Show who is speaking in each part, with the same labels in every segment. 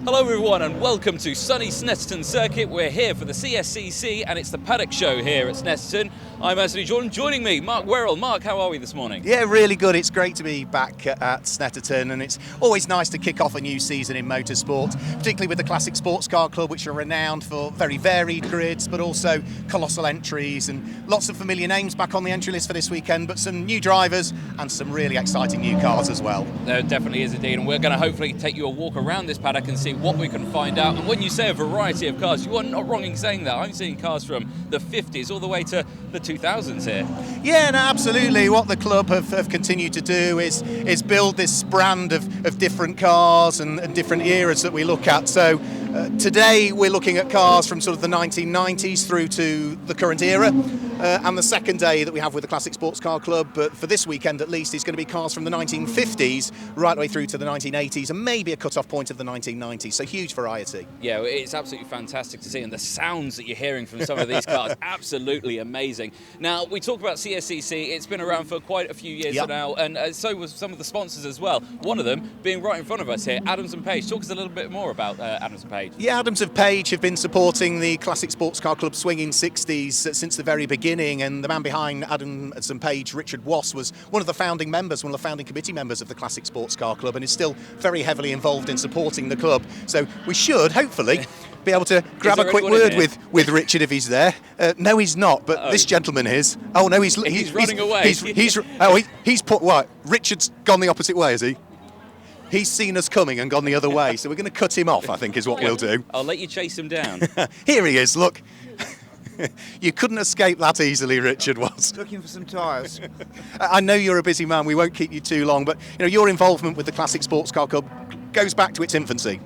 Speaker 1: Hello everyone and welcome to sunny Snetterton Circuit. We're here for the CSCC and it's the Paddock Show here at Snetterton. I'm Anthony Jordan. Joining me, Mark Werrell. Mark, how are we this morning?
Speaker 2: Yeah, really good. It's great to be back at Snetterton, and it's always nice to kick off a new season in motorsport, particularly with the Classic Sports Car Club, which are renowned for very varied grids, but also colossal entries and lots of familiar names back on the entry list for this weekend, but some new drivers and some really exciting new cars as well.
Speaker 1: There definitely is indeed, and we're going to hopefully take you a walk around this paddock and see what we can find out. And when you say a variety of cars, you are not wrong in saying that. I'm seeing cars from the 50s all the way to the 2000s here.
Speaker 2: Yeah, no, absolutely. What the club have continued to do is build this brand of different cars and different eras that we look at. So today we're looking at cars from sort of the 1990s through to the current era, and the second day that we have with the Classic Sports Car Club, but for this weekend at least, is going to be cars from the 1950s right the way through to the 1980s and maybe a cut-off point of the 1990s. So huge variety.
Speaker 1: Yeah, it's absolutely fantastic to see, and the sounds that you're hearing from some of these cars, absolutely amazing. Now, we talk about CSCC, it's been around for quite a few years now, and so was some of the sponsors as well. One of them being right in front of us here, Adams & Page. Talk us a little bit more about Adams & Page.
Speaker 2: Yeah, Adams & Page have been supporting the Classic Sports Car Club swinging 60s since the very beginning, and the man behind Adams & Page, Richard Wass, was one of the founding members, one of the founding committee members of the Classic Sports Car Club, and is still very heavily involved in supporting the club. So we should, hopefully, be able to grab a quick word with Richard if he's there. No, he's not, but this gentleman is. Oh, no, he's
Speaker 1: running away.
Speaker 2: He's put what? Richard's gone the opposite way, has he? He's seen us coming and gone the other way, so we're going to cut him off, I think, is what we'll do.
Speaker 1: I'll let you chase him down.
Speaker 2: Here he is, look. You couldn't escape that easily, Richard was.
Speaker 3: Looking for some tyres.
Speaker 2: I know you're a busy man, we won't keep you too long, but you know your involvement with the Classic Sports Car Club goes back to its infancy.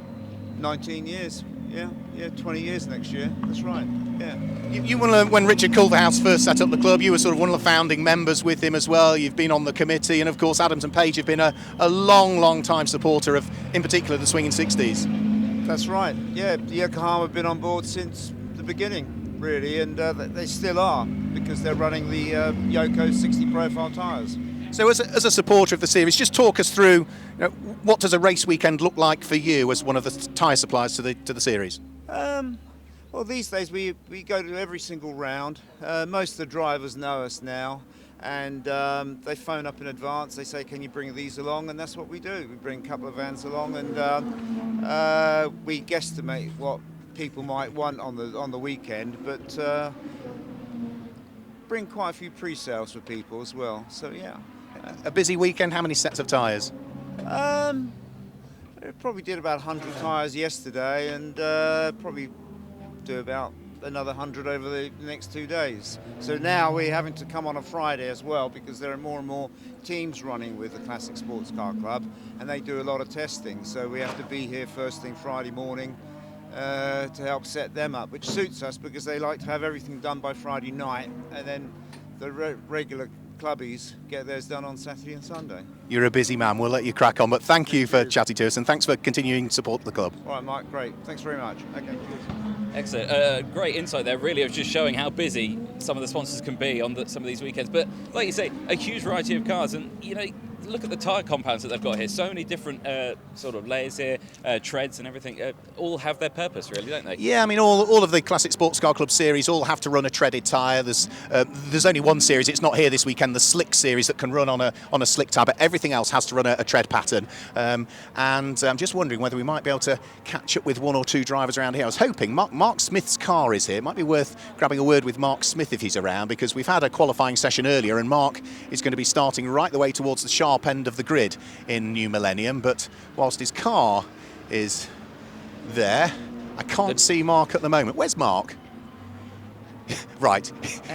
Speaker 3: 19 years, yeah, 20 years next year, that's right, yeah.
Speaker 2: You when Richard Culverhouse first set up the club, you were sort of one of the founding members with him as well. You've been on the committee, and of course Adams & Page have been a long time supporter of, in particular, the swinging 60s.
Speaker 3: That's right, yeah, Yokohama have been on board since the beginning, really, and they still are, because they're running the Yoko 60 profile tyres.
Speaker 2: So as a supporter of the series, just talk us through, you know, what does a race weekend look like for you as one of the tyre suppliers to the series?
Speaker 3: Well, these days we go to every single round. Most of the drivers know us now, and they phone up in advance. They say, can you bring these along? And that's what we do. We bring a couple of vans along, and we guesstimate what people might want on the weekend, but bring quite a few pre-sales for people as well. So yeah.
Speaker 2: A busy weekend. How many sets of tyres?
Speaker 3: Probably did about 100 tyres yesterday, and probably do about another 100 over the next 2 days. So now we're having to come on a Friday as well, because there are more and more teams running with the Classic Sports Car Club, and they do a lot of testing. So we have to be here first thing Friday morning to help set them up, which suits us because they like to have everything done by Friday night, and then the regular clubbies get theirs done on Saturday and Sunday.
Speaker 2: You're a busy man, we'll let you crack on, but thank you for chatting to us, and thanks for continuing to support the club.
Speaker 3: All right, Mike, great. Thanks very much. Okay.
Speaker 1: Excellent. Great insight there, really, of just showing how busy some of the sponsors can be on some of these weekends. But like you say, a huge variety of cars, and you know, look at the tyre compounds that they've got here. So many different sort of layers here, treads and everything. All have their purpose, really, don't they? Yeah,
Speaker 2: I mean, all of the Classic Sports Car Club series all have to run a treaded tyre. There's only one series, it's not here this weekend, the Slick series, that can run on a slick tyre, but everything else has to run a tread pattern. And I'm just wondering whether we might be able to catch up with one or two drivers around here. I was hoping Mark Smith's car is here. It might be worth grabbing a word with Mark Smith if he's around, because we've had a qualifying session earlier, and Mark is going to be starting right the way towards the sharp end of the grid in New Millennium, but whilst his car is there, I can't see Mark at the moment. Where's Mark? Right,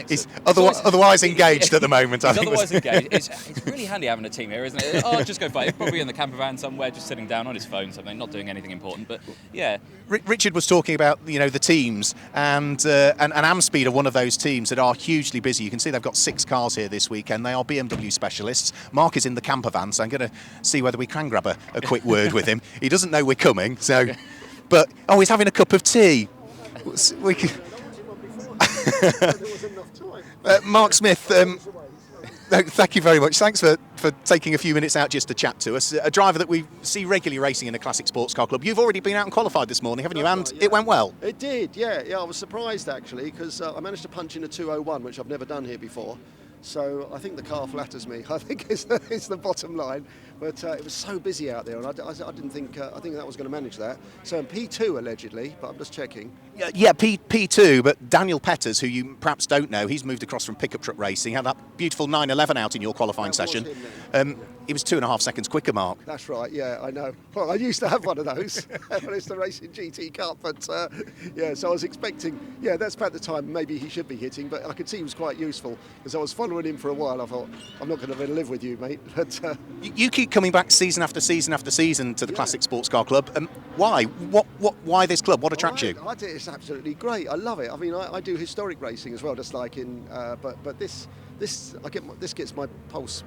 Speaker 2: he's otherwise engaged at the moment.
Speaker 1: He's otherwise engaged. It's really handy having a team here, isn't it? Oh, just go for it. Probably in the camper van somewhere, just sitting down on his phone, something, not doing anything important. But yeah,
Speaker 2: Richard was talking about the teams, and Amspeed are one of those teams that are hugely busy. You can see they've got 6 cars here this weekend. They are BMW specialists. Mark is in the camper van, so I'm going to see whether we can grab a quick word with him. He doesn't know we're coming, so. But he's having a cup of tea. We can. Mark Smith, No, thank you very much. Thanks for taking a few minutes out just to chat to us. A driver that we see regularly racing in a classic sports car club. You've already been out and qualified this morning, haven't you? And
Speaker 4: right, yeah.
Speaker 2: it went well.
Speaker 4: It did, yeah. I was surprised actually because I managed to punch in a 2:01, which I've never done here before. So I think the car flatters me. I think it's the bottom line. But it was so busy out there, and I didn't think I think that was going to manage that. So in P2 allegedly, but I'm just checking.
Speaker 2: Yeah, P2, but Daniel Petters, who you perhaps don't know, he's moved across from pickup truck racing, had that beautiful 911 out in your qualifying session. He was 2.5 seconds quicker, Mark.
Speaker 4: That's right, yeah, I know. Well, I used to have one of those when it's the Racing GT Cup, but yeah, so I was expecting, yeah, that's about the time maybe he should be hitting, but I could see he was quite useful because I was following him for a while. I thought, I'm not going to live with you, mate. But
Speaker 2: you keep coming back season after season after season to the Classic Sports Car Club. Why? Why this club? What attracts you?
Speaker 4: I think it's absolutely great. I love it. I mean, I do historic racing as well, just like in, but this gets my pulse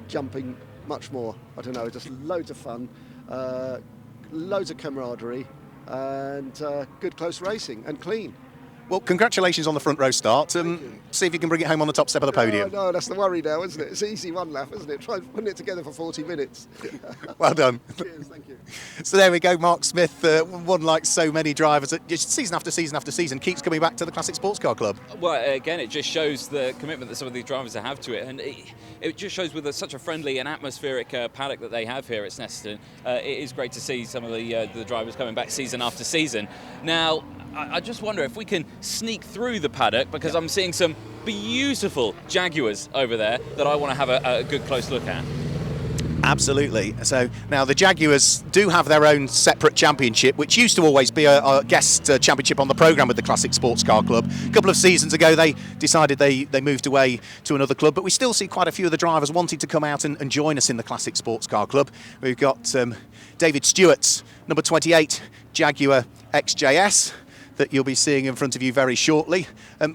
Speaker 4: jumping much more. I don't know, just loads of fun, loads of camaraderie, and good close racing and clean.
Speaker 2: Well, congratulations on the front row start. See if you can bring it home on the top step of the podium.
Speaker 4: No, that's the worry now, isn't it? It's easy one lap, isn't it? Try putting it together for 40 minutes.
Speaker 2: Well done.
Speaker 4: Cheers, thank you.
Speaker 2: So there we go, Mark Smith, one like so many drivers that just season after season after season keeps coming back to the Classic Sports Car Club.
Speaker 1: Well, again, it just shows the commitment that some of these drivers have to it, and it just shows with such a friendly and atmospheric paddock that they have here at Snetterton. It is great to see some of the drivers coming back season after season. Now, I just wonder if we can sneak through the paddock, because I'm seeing some beautiful Jaguars over there that I want to have a good close look at.
Speaker 2: Absolutely. So now the Jaguars do have their own separate championship, which used to always be a guest championship on the programme with the Classic Sports Car Club. A couple of seasons ago they decided they moved away to another club, but we still see quite a few of the drivers wanting to come out and join us in the Classic Sports Car Club. We've got David Stewart's number 28 Jaguar XJS that you'll be seeing in front of you very shortly.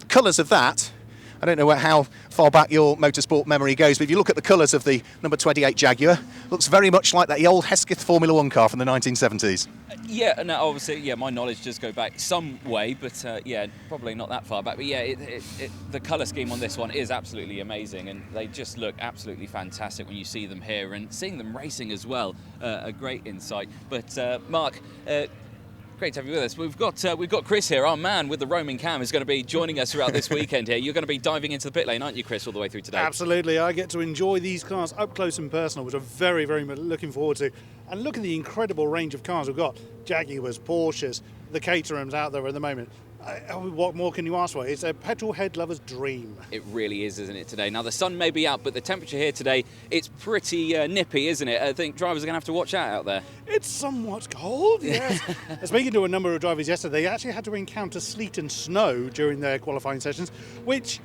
Speaker 2: Colours of that, I don't know how far back your motorsport memory goes, but if you look at the colours of the number 28 Jaguar, looks very much like that the old Hesketh Formula 1 car from the 1970s.
Speaker 1: Yeah, no, obviously, yeah, my knowledge does go back some way, but yeah, probably not that far back. But yeah, the colour scheme on this one is absolutely amazing, and they just look absolutely fantastic when you see them here, and seeing them racing as well, a great insight. But Mark, great to have you with us. We've got Chris here, our man with the roaming cam, is going to be joining us throughout this weekend here. You're going to be diving into the pit lane, aren't you, Chris, all the way through today?
Speaker 5: Absolutely. I get to enjoy these cars up close and personal, which I'm very, very much looking forward to. And look at the incredible range of cars we've got. Jaguars, Porsches, the Caterhams out there at the moment. What more can you ask for? It's a petrol head lover's dream.
Speaker 1: It really is, isn't it, today? Now, the sun may be out, but the temperature here today, it's pretty nippy, isn't it? I think drivers are going to have to watch out there.
Speaker 5: It's somewhat cold, yes. Speaking to a number of drivers yesterday, they actually had to encounter sleet and snow during their qualifying sessions, which,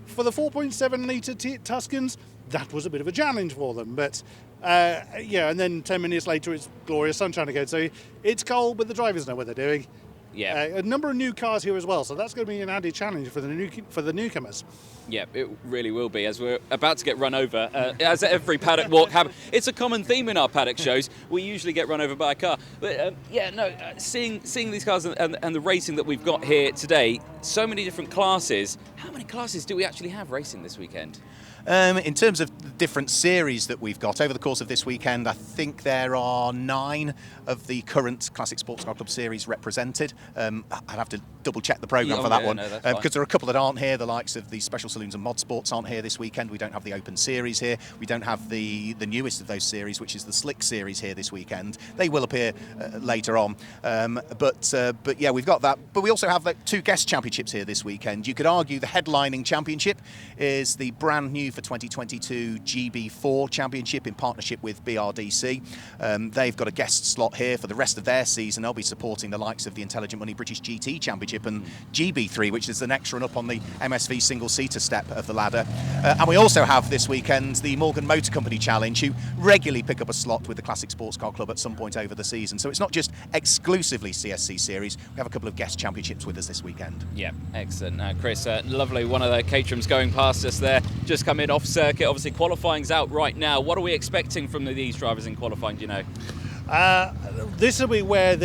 Speaker 5: for the 4.7 litre Tuscans, that was a bit of a challenge for them. But, yeah, and then 10 minutes later, it's glorious sunshine again. So it's cold, but the drivers know what they're doing.
Speaker 1: Yeah.
Speaker 5: A number of new cars here as well, so that's going to be an added challenge for the newcomers.
Speaker 1: Yeah, it really will be, as we're about to get run over, as every paddock walk happens. It's a common theme in our paddock shows. We usually get run over by a car. But yeah, no, seeing these cars and the racing that we've got here today, so many different classes. How many classes do we actually have racing this weekend?
Speaker 2: In terms of the different series that we've got over the course of this weekend, I think there are 9 of the current Classic Sports Car Club series represented. I'd have to double check the programme for that one, because there are a couple that aren't here. The likes of the Special Saloons and Mod Sports aren't here this weekend. We don't have the Open Series here. We don't have the newest of those series, which is the Slick Series, here this weekend. They will appear later on. But yeah, we've got that. But we also have 2 guest championships here this weekend. You could argue the headlining championship is the brand new for 2022 GB4 Championship in partnership with BRDC. They've got a guest slot here for the rest of their season. They'll be supporting the likes of the Intelligent Money British GT Championship and GB3, which is the next run up on the MSV single-seater step of the ladder. And we also have this weekend the Morgan Motor Company Challenge, who regularly pick up a slot with the Classic Sports Car Club at some point over the season. So it's not just exclusively CSC series. We have a couple of guest championships with us this weekend.
Speaker 1: Yeah, excellent. Chris, lovely. One of the Caterhams going past us there, just come in off circuit. Obviously, qualifying's out right now. What are we expecting from these drivers in qualifying, do you know?
Speaker 5: This will be where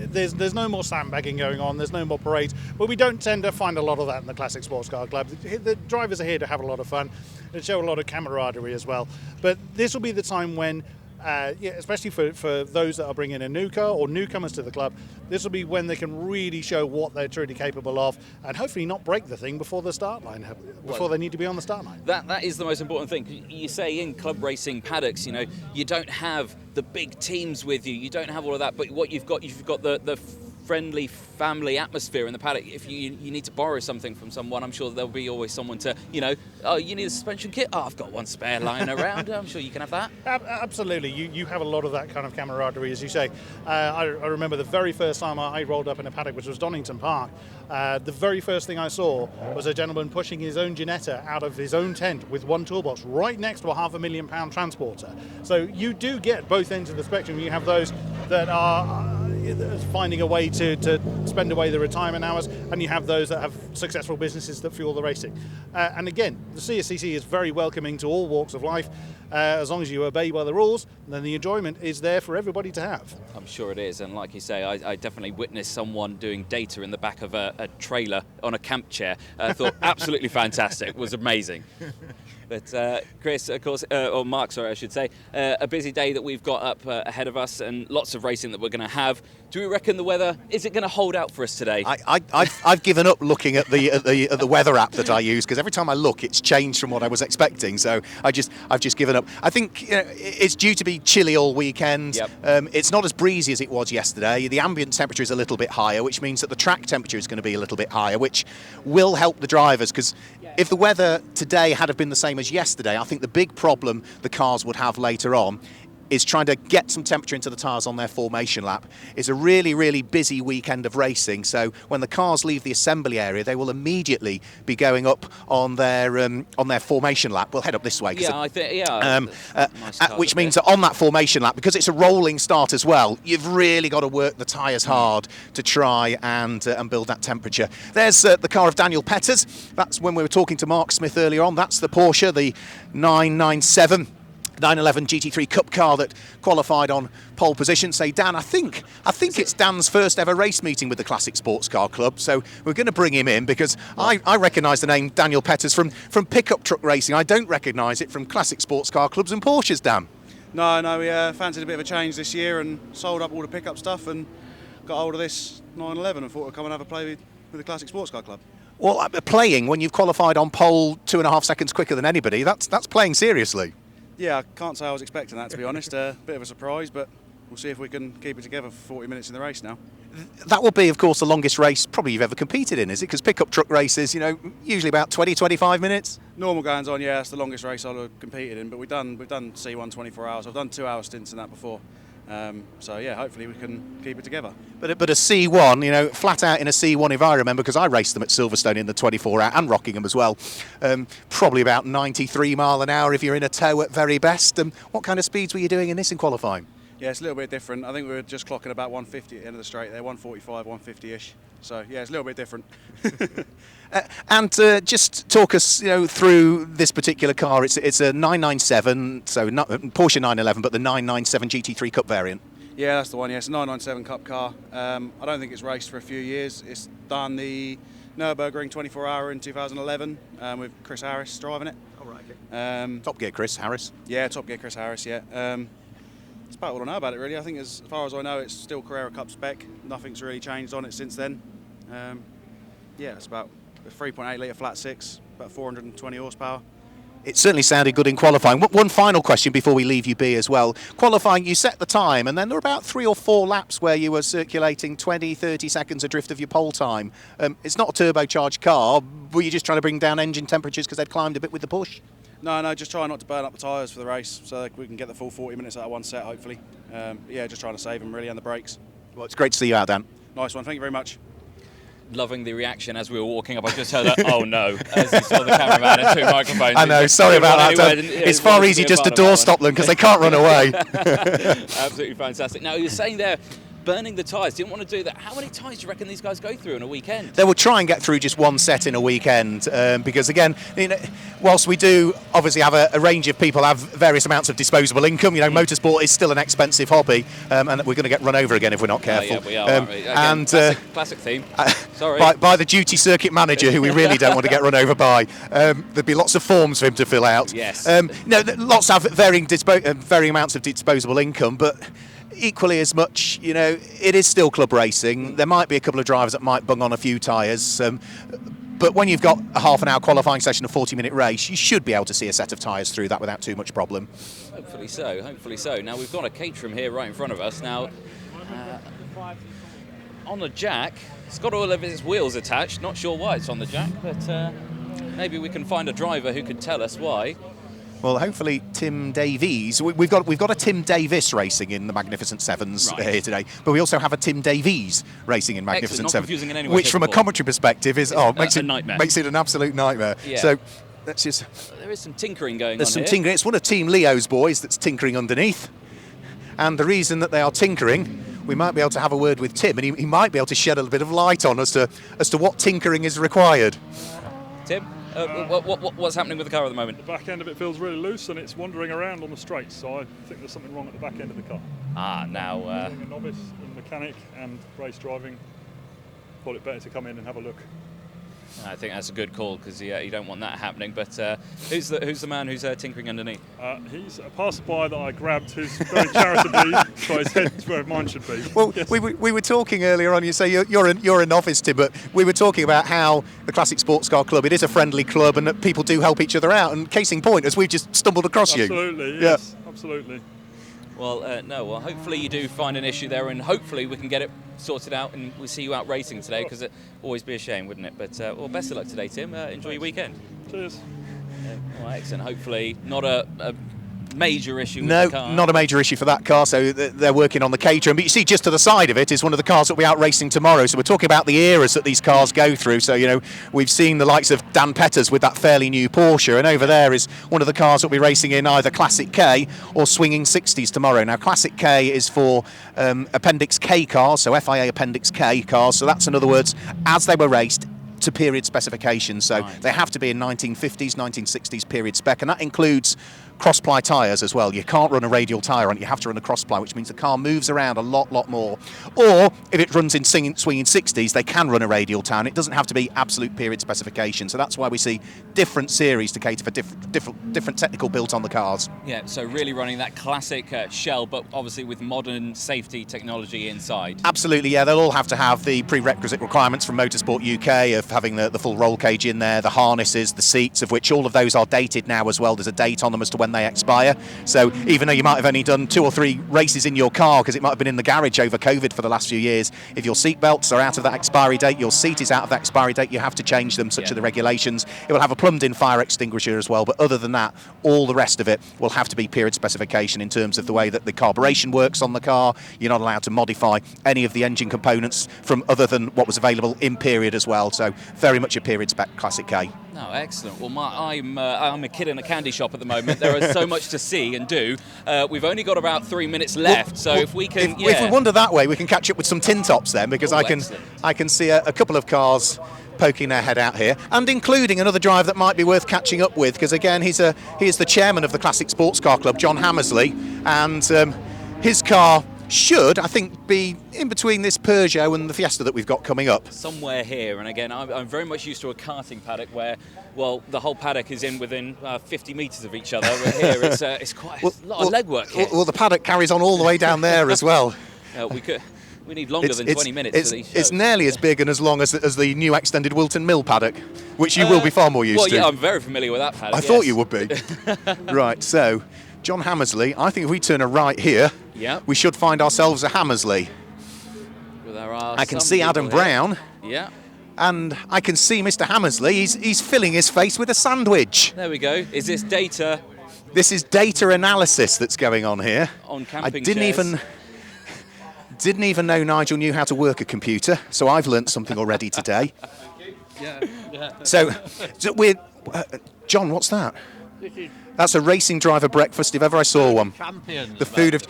Speaker 5: there's no more sandbagging going on, there's no more parades, but we don't tend to find a lot of that in the Classic Sports Car Club. The drivers are here to have a lot of fun and show a lot of camaraderie as well. But this will be the time when, especially for those that are bringing a new car or newcomers to the club, this will be when they can really show what they're truly capable of, and hopefully not break the thing before the start line, before they need to be on the start line.
Speaker 1: That is the most important thing. You say in club racing paddocks, you don't have the big teams with you. You don't have all of that, but what you've got the friendly family atmosphere in the paddock. If you need to borrow something from someone, I'm sure there'll be always someone to, oh, you need a suspension kit? Oh, I've got one spare lying around. I'm sure you can have that.
Speaker 5: Absolutely. You have a lot of that kind of camaraderie, as you say. I remember the very first time I rolled up in a paddock, which was Donington Park. The very first thing I saw was a gentleman pushing his own Ginetta out of his own tent with one toolbox right next to a £500,000 transporter. So you do get both ends of the spectrum. You have those that are finding a way to spend away the retirement hours, and you have those that have successful businesses that fuel the racing. And again, the CSCC is very welcoming to all walks of life. As long as you obey by the rules, then the enjoyment is there for everybody to have.
Speaker 1: I'm sure it is, and like you say, I definitely witnessed someone doing data in the back of a trailer on a camp chair. I thought absolutely fantastic. It was amazing. But Chris, of course, or Mark, sorry, I should say, a busy day that we've got up ahead of us, and lots of racing that we're going to have. Do we reckon the weather, is it going to hold out for us today?
Speaker 2: I've given up looking at the weather app that I use, because every time I look, it's changed from what I was expecting. So I've just given up. I think it's due to be chilly all weekend.
Speaker 1: Yep.
Speaker 2: It's not as breezy as it was yesterday. The ambient temperature is a little bit higher, which means that the track temperature is going to be a little bit higher, which will help the drivers, because if the weather today had have been the same as yesterday, I think the big problem the cars would have later on is trying to get some temperature into the tyres on their formation lap. It's a really, really busy weekend of racing, so when the cars leave the assembly area, they will immediately be going up on their formation lap. We'll head up this way.
Speaker 1: Yeah, I think, yeah. Nice
Speaker 2: which means that on that formation lap, because it's a rolling start as well, you've really got to work the tyres hard to try and build that temperature. There's the car of Daniel Petters. That's when we were talking to Mark Smith earlier on. That's the Porsche, the 911 GT3 Cup car that qualified on pole position. Say, Dan, I think it's Dan's first ever race meeting with the Classic Sports Car Club, so we're going to bring him in, because I recognise the name Daniel Petters from pickup truck racing. I don't recognise it from Classic Sports Car Clubs and Porsches, Dan.
Speaker 6: No, we fancied a bit of a change this year and sold up all the pickup stuff and got hold of this 911 and thought we'd come and have a play with the Classic Sports Car Club.
Speaker 2: Well, playing when you've qualified on pole 2.5 seconds quicker than anybody, that's playing seriously.
Speaker 6: Yeah, I can't say I was expecting that, to be honest. A bit of a surprise, but we'll see if we can keep it together for 40 minutes in the race now.
Speaker 2: That will be, of course, the longest race probably you've ever competed in, is it? Because pickup truck races, usually about 20, 25 minutes.
Speaker 6: Normal goings on, yeah, it's the longest race I've ever competed in, but we've done C1 24 hours. I've done 2-hour stints in that before. So yeah, hopefully we can keep it together.
Speaker 2: But a C1, flat out in a C1, if I remember, because I raced them at Silverstone in the 24-hour and Rockingham as well, probably about 93 mile an hour if you're in a tow at very best. What kind of speeds were you doing in this in qualifying?
Speaker 6: Yeah, it's a little bit different. I think we were just clocking about 150 at the end of the straight there, 145, 150-ish. So yeah, it's a little bit different.
Speaker 2: And just talk us, through this particular car. It's a 997, so not Porsche 911, but the 997 GT3 Cup variant.
Speaker 6: Yeah, that's the one. Yeah, it's a 997 Cup car. I don't think it's raced for a few years. It's done the Nürburgring 24-hour in 2011 with Chris Harris driving it.
Speaker 2: Oh, right, okay. Top Gear Chris Harris.
Speaker 6: Yeah, Top Gear Chris Harris. Yeah. That's about all I know about it, really. I think as far as I know, it's still Carrera Cup spec. Nothing's really changed on it since then. Yeah, it's about a 3.8 litre flat six, about 420 horsepower.
Speaker 2: It certainly sounded good in qualifying. One final question before we leave you be as well. Qualifying, you set the time, and then there were about 3 or 4 laps where you were circulating 20, 30 seconds adrift of your pole time. It's not a turbocharged car. Were you just trying to bring down engine temperatures because they'd climbed a bit with the push?
Speaker 6: No, just trying not to burn up the tyres for the race so that we can get the full 40 minutes out of one set, hopefully. Yeah, just trying to save them, really, and the brakes.
Speaker 2: Well, it's great to see you out, Dan.
Speaker 6: Nice one, thank you very much.
Speaker 1: Loving the reaction as we were walking up. I just heard that, oh no, as you saw the cameraman and 2 microphones.
Speaker 2: I know, sorry about that. It's far easier just to doorstop them because they can't run away.
Speaker 1: Absolutely fantastic. Now, you were saying there, burning the tyres, didn't want to do that. How many tyres do you reckon these guys go through in a weekend?
Speaker 2: They will try and get through just one set in a weekend because, again, whilst we do obviously have a range of people have various amounts of disposable income, motorsport is still an expensive hobby, and we're going to get run over again if we're not careful.
Speaker 1: Yeah, we are, aren't we? Again, classic theme. Sorry.
Speaker 2: By the duty circuit manager, who we really don't want to get run over by. There'd be lots of forms for him to fill out.
Speaker 1: Yes.
Speaker 2: Lots have varying amounts of disposable income, but equally as much, it is still club racing. There might be a couple of drivers that might bung on a few tyres, but when you've got a half an hour qualifying session, a 40-minute race, you should be able to see a set of tyres through that without too much problem.
Speaker 1: Hopefully so, hopefully so. Now we've got a Caterham here right in front of us. Now, on the jack, it's got all of its wheels attached. Not sure why it's on the jack, but maybe we can find a driver who can tell us why.
Speaker 2: Well, hopefully Tim Davies. We've got a Tim Davis racing in the Magnificent Sevens here today, but we also have a Tim Davies racing in Magnificent Sevens,
Speaker 1: confusing in any way,
Speaker 2: which from a commentary perspective is makes
Speaker 1: a nightmare.
Speaker 2: Makes it an absolute nightmare.
Speaker 1: Yeah.
Speaker 2: So that's just.
Speaker 1: There is some tinkering going on.
Speaker 2: There's some
Speaker 1: here.
Speaker 2: tinkering. It's one of Team Leo's boys that's tinkering underneath, and the reason that they are tinkering, we might be able to have a word with Tim, and he might be able to shed a little bit of light on as to what tinkering is required.
Speaker 1: Tim? What's happening with the car at the moment?
Speaker 7: The back end of it feels really loose and it's wandering around on the straights, so I think there's something wrong at the back end of the car.
Speaker 1: Now...
Speaker 7: Being a novice in mechanic and race driving, thought it better to come in and have a look.
Speaker 1: I think that's a good call because you don't want that happening. But who's the man who's tinkering underneath?
Speaker 7: He's a passerby that I grabbed who's very charitably got his head where mine should be.
Speaker 2: Well,
Speaker 7: yes.
Speaker 2: we were talking earlier on. You say you're a novice, Tim, but we were talking about how the Classic Sports Car Club, it is a friendly club, and that people do help each other out. And case in point, as we've just stumbled across you.
Speaker 7: Absolutely, yes, absolutely.
Speaker 1: Well, well, hopefully you do find an issue there, and hopefully we can get it sorted out, and we'll see you out racing today, because it'd always be a shame, wouldn't it? But well, best of luck today, Tim. Enjoy your weekend.
Speaker 7: Cheers.
Speaker 1: Well, excellent. Hopefully not a major issue with the car.
Speaker 2: No, not a major issue for that car, so they're working on the Caterham. But you see, just to the side of it is one of the cars that will be out racing tomorrow. So we're talking about the eras that these cars go through. So, we've seen the likes of Dan Petters with that fairly new Porsche, and over there is one of the cars that will be racing in either Classic K or Swinging 60s tomorrow. Now, Classic K is for Appendix K cars, so FIA Appendix K cars. So that's, in other words, as they were raced, to period specifications. So they have to be in 1950s, 1960s period spec, and that includes cross-ply tyres as well. You can't run a radial tyre on it, you have to run a cross-ply, which means the car moves around a lot more. Or if it runs in swinging 60s, they can run a radial tyre, and it doesn't have to be absolute period specification. So that's why we see different series to cater for different technical built on the cars. Yeah,
Speaker 1: so really running that classic shell, but obviously with modern safety technology inside.
Speaker 2: Absolutely, yeah. They'll all have to have the prerequisite requirements from Motorsport UK of having the full roll cage in there, the harnesses, the seats, of which all of those are dated now as well. There's a date on them as to when they expire. So even though you might have only done 2 or 3 races in your car because it might have been in the garage over COVID for the last few years, if your seat belts are out of that expiry date, your seat is out of that expiry date, you have to change them, such are the regulations. It will have a plumbed-in fire extinguisher as well, but other than that, all the rest of it will have to be period specification in terms of the way that the carburation works on the car. You're not allowed to modify any of the engine components from other than what was available in period as well. So very much a period spec Classic K.
Speaker 1: No, excellent. Well, I'm a kid in a candy shop at the moment. There is so much to see and do. We've only got about 3 minutes left, so if we can...
Speaker 2: If we wander that way, we can catch up with some tin tops then, because I can see a couple of cars poking their head out here, and including another driver that might be worth catching up with, because again, he is the chairman of the Classic Sports Car Club, John Hammersley, and his car should, I think, be in between this Peugeot and the Fiesta that we've got coming up.
Speaker 1: Somewhere here, and again, I'm very much used to a karting paddock where, well, the whole paddock is within 50 metres of each other. But here, it's quite a lot of legwork here.
Speaker 2: Well, the paddock carries on all the way down there as well.
Speaker 1: We need longer than 20 minutes for these shows.
Speaker 2: It's nearly as big and as long as the new extended Wilton Mill paddock, which you will be far more used to.
Speaker 1: Well, yeah, I'm very familiar with that paddock.
Speaker 2: I thought you would be. Right, so John Hammersley, I think if we turn a right here, we should find ourselves a Hammersley.
Speaker 1: Well,
Speaker 2: I can see Adam Brown.
Speaker 1: Yeah.
Speaker 2: And I can see Mr. Hammersley. He's filling his face with a sandwich.
Speaker 1: There we go. Is this data?
Speaker 2: This is data analysis that's going on here.
Speaker 1: On camping
Speaker 2: chairs. Didn't even know Nigel knew how to work a computer, so I've learnt something already today.
Speaker 1: Yeah.
Speaker 2: So we're John, what's that? That's a racing driver breakfast if ever I saw one.
Speaker 8: Champions.
Speaker 2: The food of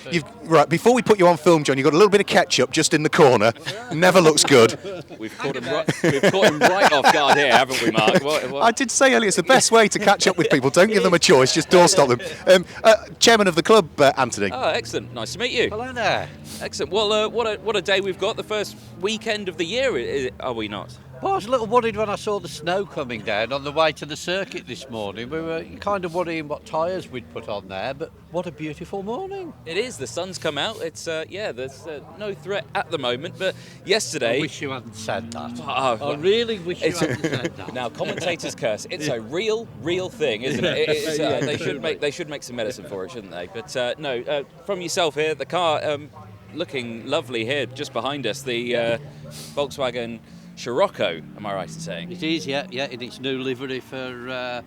Speaker 2: right. Before we put you on film, John, you've got a little bit of ketchup just in the corner. Never looks good.
Speaker 1: We've caught him right off guard here, haven't we, Mark? What?
Speaker 2: I did say earlier it's the best way to catch up with people. Don't give them a choice. Just doorstop them. Chairman of the club, Anthony.
Speaker 1: Oh, excellent. Nice to meet you.
Speaker 8: Hello there.
Speaker 1: Excellent. Well, what a day we've got. The first weekend of the year, are we not?
Speaker 8: Well, I was a little worried when I saw the snow coming down on the way to the circuit this morning. We were kind of worrying what tyres we'd put on there, but what a beautiful morning.
Speaker 1: It is. The sun's come out. It's there's no threat at the moment. But yesterday,
Speaker 8: I wish you hadn't said that.
Speaker 1: I
Speaker 8: really wish you hadn't said that.
Speaker 1: Now, commentators curse. It's a real thing, isn't it? They should make some medicine for it, shouldn't they? But no. From yourself here, the car looking lovely here, just behind us. The Volkswagen Scirocco, am I right in saying?
Speaker 8: It is, yeah, in its new livery for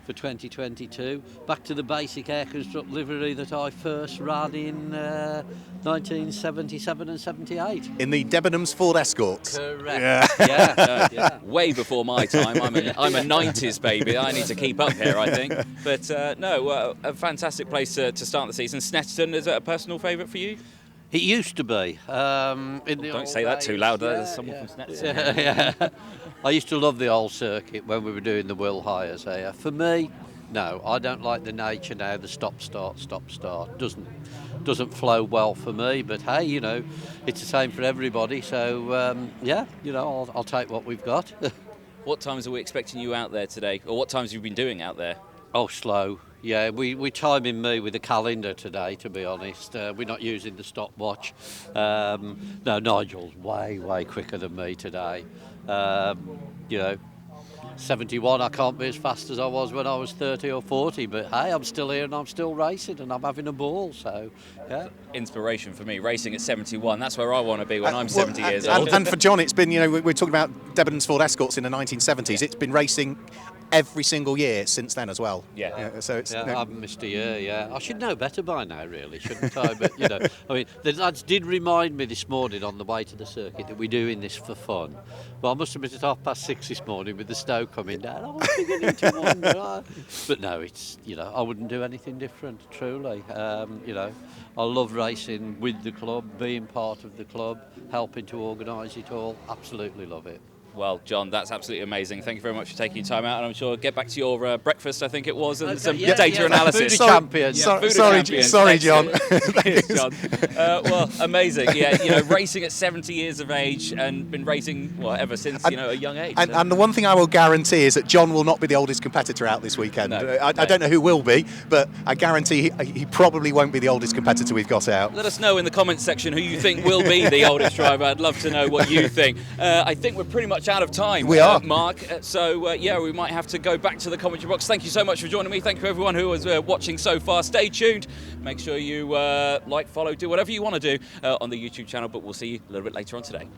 Speaker 8: 2022. Back to the basic air construct livery that I first ran in 1977 and 78.
Speaker 2: In the Debenhams Ford Escorts.
Speaker 8: Correct. Yeah.
Speaker 1: Way before my time. I'm a 90s baby. I need to keep up here, I think. But a fantastic place to start the season. Snetterton, is it a personal favourite for you?
Speaker 8: It used to be.
Speaker 1: Don't say that too loud. There's someone from Snetterton.
Speaker 8: Yeah. I used to love the old circuit when we were doing the Will hires here. For me, no, I don't like the nature now. The stop-start doesn't flow well for me. But hey, it's the same for everybody. So I'll take what we've got.
Speaker 1: What times are we expecting you out there today, or what times have you been doing out there?
Speaker 8: Oh, slow. Yeah, we're timing me with the calendar today, to be honest. We're not using the stopwatch. No, Nigel's way quicker than me today. 71, I can't be as fast as I was when I was 30 or 40, but hey, I'm still here and I'm still racing and I'm having a ball, so yeah.
Speaker 1: Inspiration for me, racing at 71, that's where I want to be when I'm 70 years old.
Speaker 2: And for John, it's been, we're talking about Debenhams Ford Escorts in the 1970s. It's been racing every single year since then as well.
Speaker 1: Yeah.
Speaker 2: So it's.
Speaker 8: I haven't missed a year. Yeah, I should know better by now, really, shouldn't I? But the lads did remind me this morning on the way to the circuit that we're doing this for fun. Well, I must have been at 6:30 this morning with the snow coming down. I was beginning to wonder. But no, it's I wouldn't do anything different. Truly, I love racing with the club, being part of the club, helping to organise it all. Absolutely love it.
Speaker 1: Well, John, that's absolutely amazing. Thank you very much for taking your time out, and I'm sure get back to your breakfast, I think it was, and some data analysis.
Speaker 8: Food champions.
Speaker 2: Sorry, John.
Speaker 1: Thanks, John. Well, amazing. Yeah, racing at 70 years of age and been racing ever since a young age.
Speaker 2: And the one thing I will guarantee is that John will not be the oldest competitor out this weekend.
Speaker 1: No,
Speaker 2: I don't know who will be, but I guarantee he probably won't be the oldest competitor we've got out.
Speaker 1: Let us know in the comments section who you think will be the oldest driver. I'd love to know what you think. I think we're pretty much out of time.
Speaker 2: We are,
Speaker 1: Mark. So we might have to go back to the commentary box. Thank you so much for joining me. Thank you everyone who was watching so far. Stay tuned. Make sure you like, follow, do whatever you want to do on the YouTube channel. But we'll see you a little bit later on today.